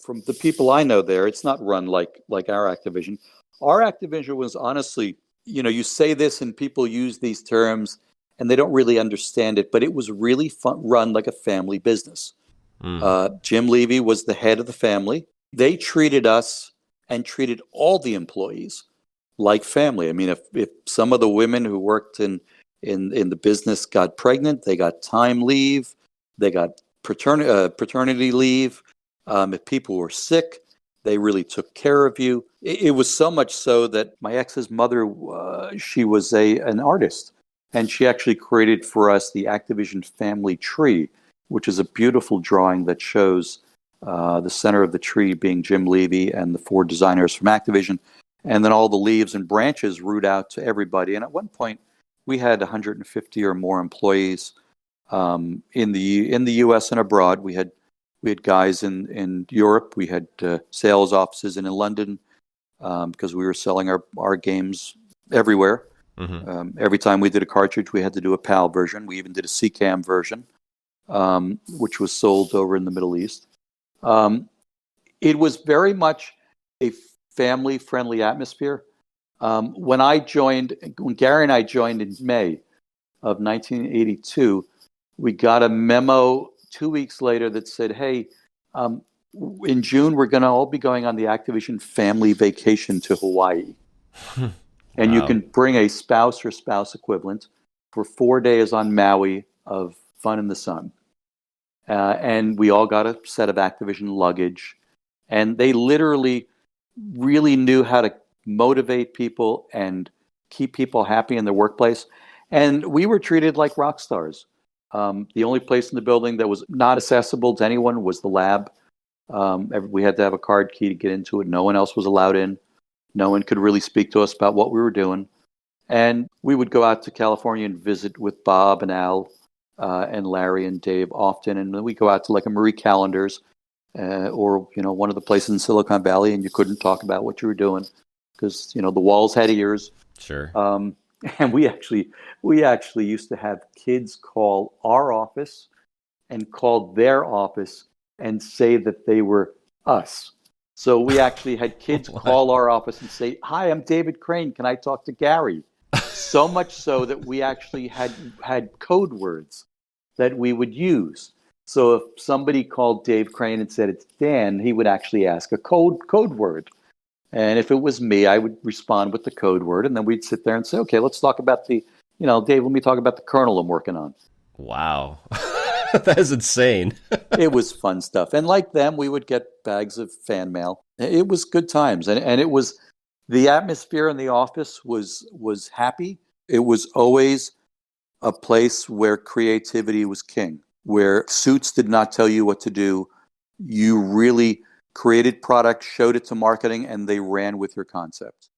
from the people I know there, it's not run like our Activision. Our Activision was honestly, you say this and people use these terms and they don't really understand it, but it was really run like a family business. Jim Levy was the head of the family. They treated us and treated all the employees like family. I mean, if some of the women who worked in the business got pregnant, they got time leave, they got paternity leave. If people were sick, they really took care of you. It was so much so that my ex's mother, she was an artist, and she actually created for us the Activision family tree, which is a beautiful drawing that shows the center of the tree being Jim Levy and the 4 designers from Activision, and then all the leaves and branches root out to everybody. And at one point, we had 150 or more employees in the U.S. and abroad. We had guys in Europe. We had sales offices in London because we were selling our games everywhere. Mm-hmm. Every time we did a cartridge, we had to do a PAL version. We even did a CCAM version, which was sold over in the Middle East. It was very much a family-friendly atmosphere. When Gary and I joined in May of 1982, we got a memo 2 weeks later that said, hey, in June, we're going to all be going on the Activision family vacation to Hawaii. And wow. You can bring a spouse or spouse equivalent for 4 days on Maui of fun in the sun. And we all got a set of Activision luggage. And they literally really knew how to motivate people and keep people happy in their workplace. And we were treated like rock stars. The only place in the building that was not accessible to anyone was the lab. We had to have a card key to get into it. No one else was allowed in. No one could really speak to us about what we were doing. And we would go out to California and visit with Bob and Al and Larry and Dave often. And then we go out to like a Marie Callender's or one of the places in Silicon Valley, and you couldn't talk about what you were doing because the walls had ears. Sure. And we actually used to have kids call our office and call their office and say that they were us. So we actually had kids call our office and say, "Hi, I'm David Crane. Can I talk to Gary?" So much so that we actually had code words that we would use. So if somebody called Dave Crane and said it's Dan, he would actually ask a code word. And if it was me, I would respond with the code word, and then we'd sit there and say, "Okay, let's talk about Dave, let me talk about the kernel I'm working on." Wow. That is insane. It was fun stuff. And like them, we would get bags of fan mail. It was good times. And it was, the atmosphere in the office was happy. It was always a place where creativity was king, where suits did not tell you what to do. You really created product, showed it to marketing, and they ran with your concept.